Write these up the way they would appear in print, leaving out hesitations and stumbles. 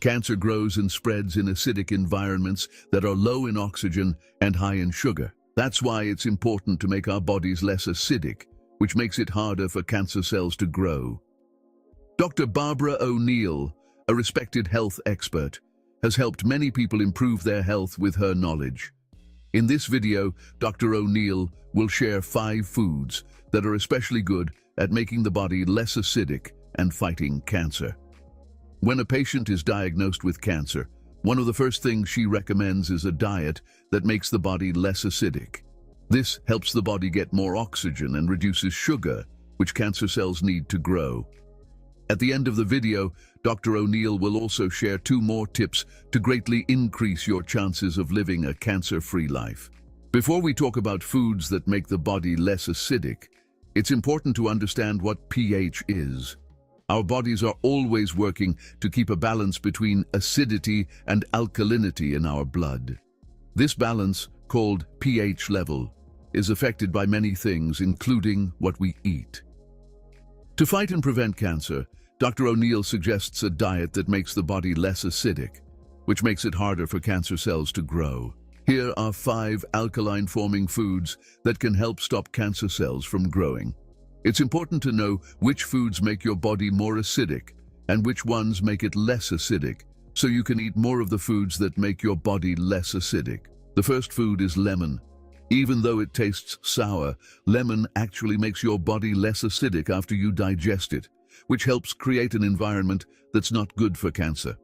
Cancer grows and spreads in acidic environments that are low in oxygen and high in sugar. That's why it's important to make our bodies less acidic, which makes it harder for cancer cells to grow. Dr. Barbara O'Neill, a respected health expert, has helped many people improve their health with her knowledge. In this video, Dr. O'Neill will share 5 foods that are especially good at making the body less acidic and fighting cancer. When a patient is diagnosed with cancer, one of the first things she recommends is a diet that makes the body less acidic. This helps the body get more oxygen and reduces sugar, which cancer cells need to grow. At the end of the video, Dr. O'Neill will also share 2 more tips to greatly increase your chances of living a cancer-free life. Before we talk about foods that make the body less acidic, it's important to understand what pH is. Our bodies are always working to keep a balance between acidity and alkalinity in our blood. This balance, called pH level, is affected by many things, including what we eat. To fight and prevent cancer, Dr. O'Neill suggests a diet that makes the body less acidic, which makes it harder for cancer cells to grow. Here are 5 alkaline-forming foods that can help stop cancer cells from growing. It's important to know which foods make your body more acidic and which ones make it less acidic, so you can eat more of the foods that make your body less acidic. The first food is lemon. Even though it tastes sour, lemon actually makes your body less acidic after you digest it, which helps create an environment that's not good for cancer.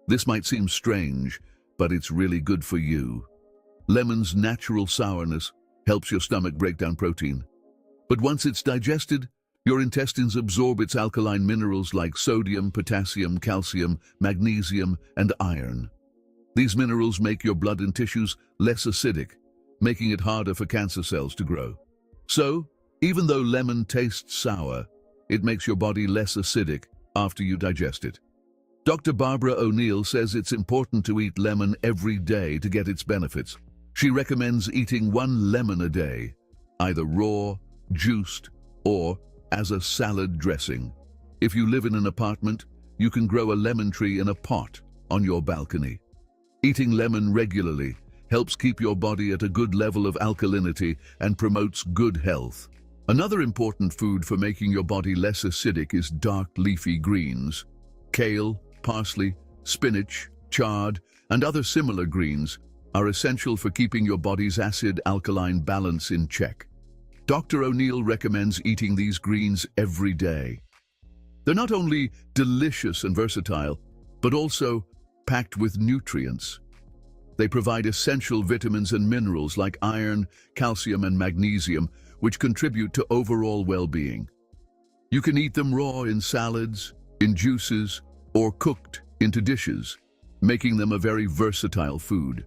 This might seem strange, but it's really good for you. Lemon's natural sourness helps your stomach break down protein. But once it's digested, your intestines absorb its alkaline minerals like sodium, potassium, calcium, magnesium, and iron. These minerals make your blood and tissues less acidic, making it harder for cancer cells to grow. So, even though lemon tastes sour, it makes your body less acidic after you digest it. Dr. Barbara O'Neill says it's important to eat lemon every day to get its benefits. She recommends eating 1 lemon a day, either raw, juiced, or as a salad dressing. If you live in an apartment, you can grow a lemon tree in a pot on your balcony. Eating lemon regularly helps keep your body at a good level of alkalinity and promotes good health. Another important food for making your body less acidic is dark leafy greens. Kale, parsley, spinach, chard, and other similar greens are essential for keeping your body's acid-alkaline balance in check. Dr. O'Neill recommends eating these greens every day. They're not only delicious and versatile, but also packed with nutrients. They provide essential vitamins and minerals like iron, calcium, and magnesium, which contribute to overall well-being. You can eat them raw in salads, in juices, or cooked into dishes, making them a very versatile food.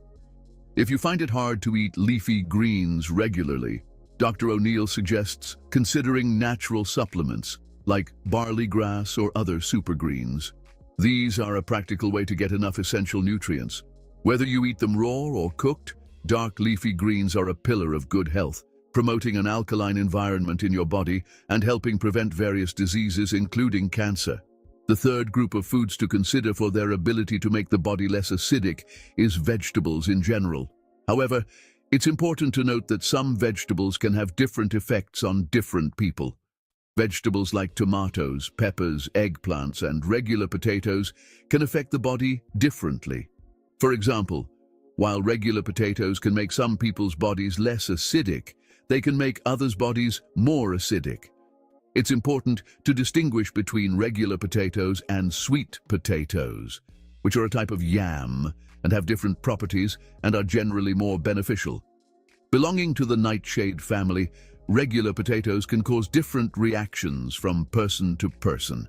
If you find it hard to eat leafy greens regularly, Dr. O'Neill suggests considering natural supplements like barley grass or other supergreens. These are a practical way to get enough essential nutrients. Whether you eat them raw or cooked, dark leafy greens are a pillar of good health, promoting an alkaline environment in your body and helping prevent various diseases, including cancer. The third group of foods to consider for their ability to make the body less acidic is vegetables in general. However, it's important to note that some vegetables can have different effects on different people. Vegetables like tomatoes, peppers, eggplants, and regular potatoes can affect the body differently. For example, while regular potatoes can make some people's bodies less acidic, they can make others' bodies more acidic. It's important to distinguish between regular potatoes and sweet potatoes, which are a type of yam and have different properties and are generally more beneficial. Belonging to the nightshade family, regular potatoes can cause different reactions from person to person.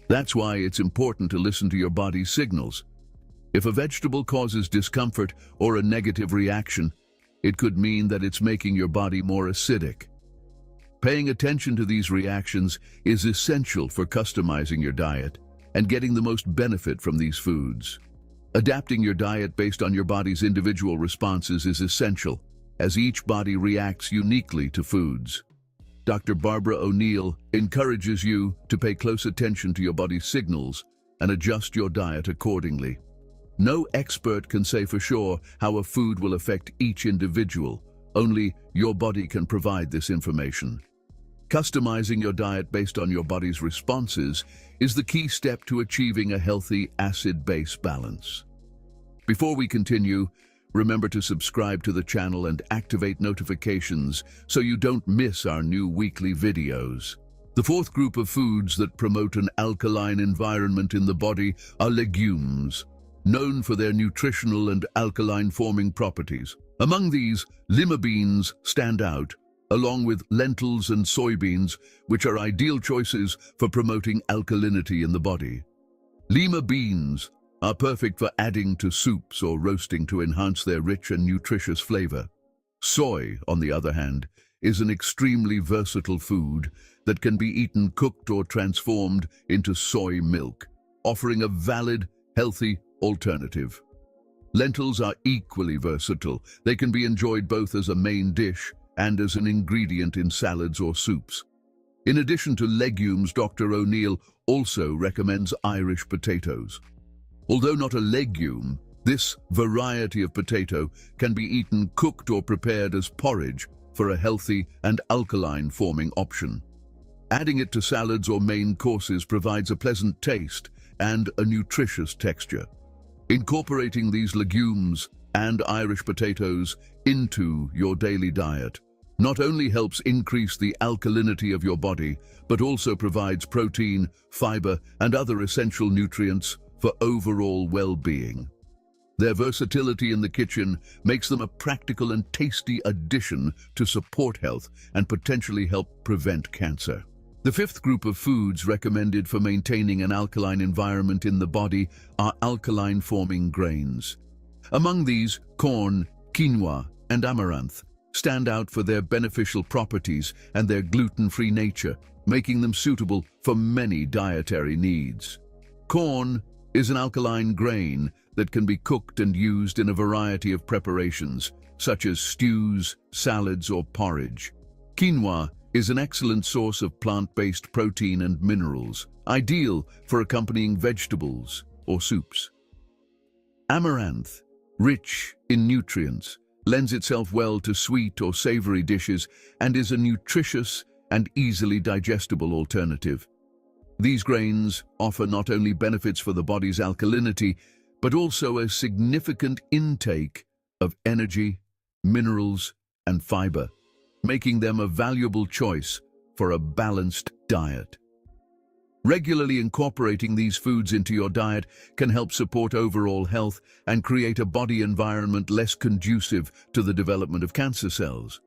That's why it's important to listen to your body's signals. If a vegetable causes discomfort or a negative reaction, it could mean that it's making your body more acidic. Paying attention to these reactions is essential for customizing your diet and getting the most benefit from these foods. Adapting your diet based on your body's individual responses is essential, as each body reacts uniquely to foods. Dr. Barbara O'Neill encourages you to pay close attention to your body's signals and adjust your diet accordingly. No expert can say for sure how a food will affect each individual. Only your body can provide this information. Customizing your diet based on your body's responses is the key step to achieving a healthy acid-base balance. Before we continue, remember to subscribe to the channel and activate notifications so you don't miss our new weekly videos. The fourth group of foods that promote an alkaline environment in the body are legumes, known for their nutritional and alkaline-forming properties. Among these, lima beans stand out, along with lentils and soybeans, which are ideal choices for promoting alkalinity in the body. Lima beans are perfect for adding to soups or roasting to enhance their rich and nutritious flavor. Soy, on the other hand, is an extremely versatile food that can be eaten cooked or transformed into soy milk, offering a valid, healthy alternative. Lentils are equally versatile. They can be enjoyed both as a main dish and as an ingredient in salads or soups. In addition to legumes, Dr. O'Neill also recommends Irish potatoes. Although not a legume, this variety of potato can be eaten cooked or prepared as porridge for a healthy and alkaline-forming option. Adding it to salads or main courses provides a pleasant taste and a nutritious texture. Incorporating these legumes and Irish potatoes into your daily diet not only helps increase the alkalinity of your body, but also provides protein, fiber, and other essential nutrients for overall well-being. Their versatility in the kitchen makes them a practical and tasty addition to support health and potentially help prevent cancer. The fifth group of foods recommended for maintaining an alkaline environment in the body are alkaline-forming grains. Among these, corn, quinoa, and amaranth stand out for their beneficial properties and their gluten-free nature, making them suitable for many dietary needs. Corn is an alkaline grain that can be cooked and used in a variety of preparations, such as stews, salads, or porridge. Quinoa is an excellent source of plant-based protein and minerals, ideal for accompanying vegetables or soups. Amaranth, rich in nutrients, lends itself well to sweet or savory dishes and is a nutritious and easily digestible alternative. These grains offer not only benefits for the body's alkalinity, but also a significant intake of energy, minerals, and fiber, making them a valuable choice for a balanced diet. Regularly incorporating these foods into your diet can help support overall health and create a body environment less conducive to the development of cancer cells.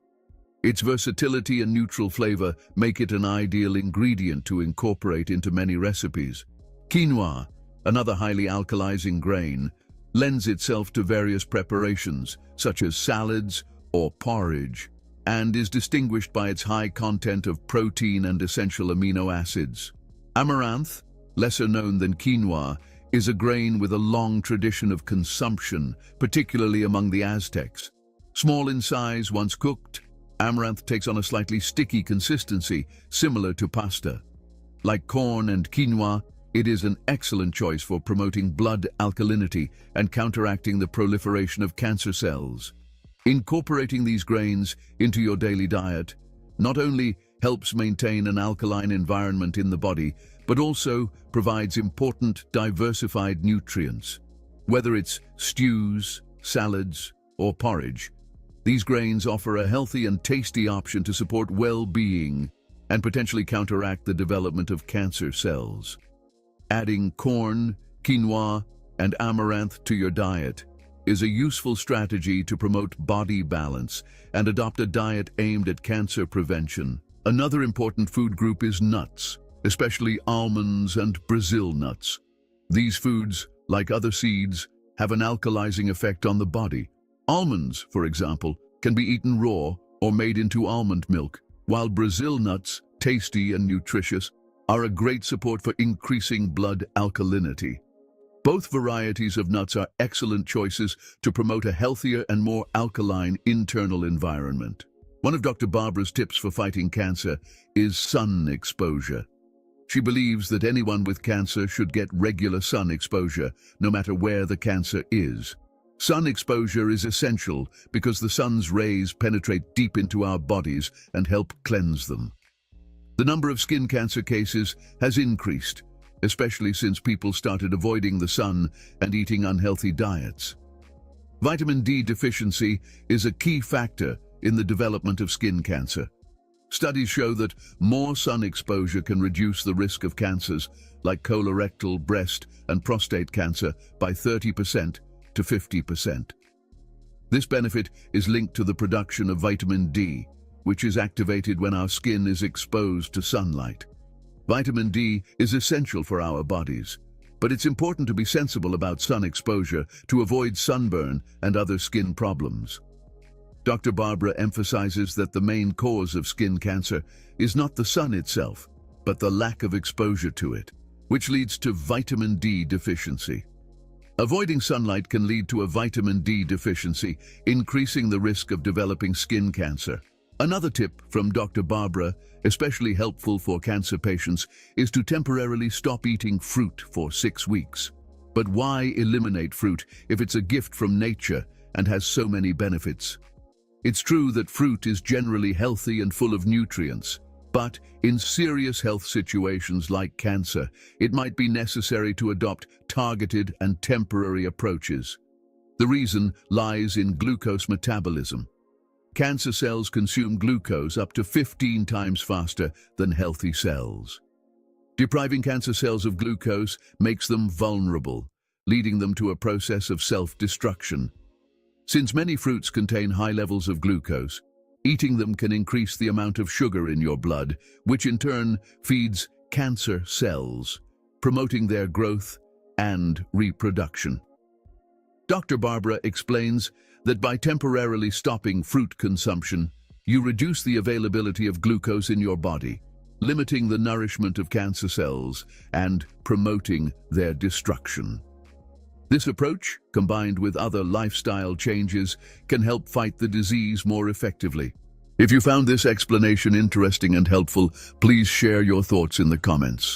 Its versatility and neutral flavor make it an ideal ingredient to incorporate into many recipes. Quinoa, another highly alkalizing grain, lends itself to various preparations, such as salads or porridge, and is distinguished by its high content of protein and essential amino acids. Amaranth, lesser known than quinoa, is a grain with a long tradition of consumption, particularly among the Aztecs. Small in size, once cooked, amaranth takes on a slightly sticky consistency, similar to pasta. Like corn and quinoa, it is an excellent choice for promoting blood alkalinity and counteracting the proliferation of cancer cells. Incorporating these grains into your daily diet not only helps maintain an alkaline environment in the body, but also provides important diversified nutrients. Whether it's stews, salads, or porridge, these grains offer a healthy and tasty option to support well-being and potentially counteract the development of cancer cells. Adding corn, quinoa, and amaranth to your diet is a useful strategy to promote body balance and adopt a diet aimed at cancer prevention. Another important food group is nuts, especially almonds and Brazil nuts. These foods, like other seeds, have an alkalizing effect on the body. Almonds, for example, can be eaten raw or made into almond milk, while Brazil nuts, tasty and nutritious, are a great support for increasing blood alkalinity. Both varieties of nuts are excellent choices to promote a healthier and more alkaline internal environment. One of Dr. Barbara's tips for fighting cancer is sun exposure. She believes that anyone with cancer should get regular sun exposure, no matter where the cancer is. Sun exposure is essential because the sun's rays penetrate deep into our bodies and help cleanse them. The number of skin cancer cases has increased, especially since people started avoiding the sun and eating unhealthy diets. Vitamin D deficiency is a key factor in the development of skin cancer. Studies show that more sun exposure can reduce the risk of cancers like colorectal, breast, and prostate cancer by 30% to 50%. This benefit is linked to the production of vitamin D, which is activated when our skin is exposed to sunlight. Vitamin D is essential for our bodies, but it's important to be sensible about sun exposure to avoid sunburn and other skin problems. Dr. Barbara emphasizes that the main cause of skin cancer is not the sun itself, but the lack of exposure to it, which leads to vitamin D deficiency. Avoiding sunlight can lead to a vitamin D deficiency, increasing the risk of developing skin cancer. Another tip from Dr. Barbara, especially helpful for cancer patients, is to temporarily stop eating fruit for 6 weeks. But why eliminate fruit if it's a gift from nature and has so many benefits? It's true that fruit is generally healthy and full of nutrients, but in serious health situations like cancer, it might be necessary to adopt targeted and temporary approaches. The reason lies in glucose metabolism. Cancer cells consume glucose up to 15 times faster than healthy cells. Depriving cancer cells of glucose makes them vulnerable, leading them to a process of self-destruction. Since many fruits contain high levels of glucose, eating them can increase the amount of sugar in your blood, which in turn feeds cancer cells, promoting their growth and reproduction. Dr. Barbara explains that by temporarily stopping fruit consumption, you reduce the availability of glucose in your body, limiting the nourishment of cancer cells and promoting their destruction. This approach, combined with other lifestyle changes, can help fight the disease more effectively. If you found this explanation interesting and helpful, please share your thoughts in the comments.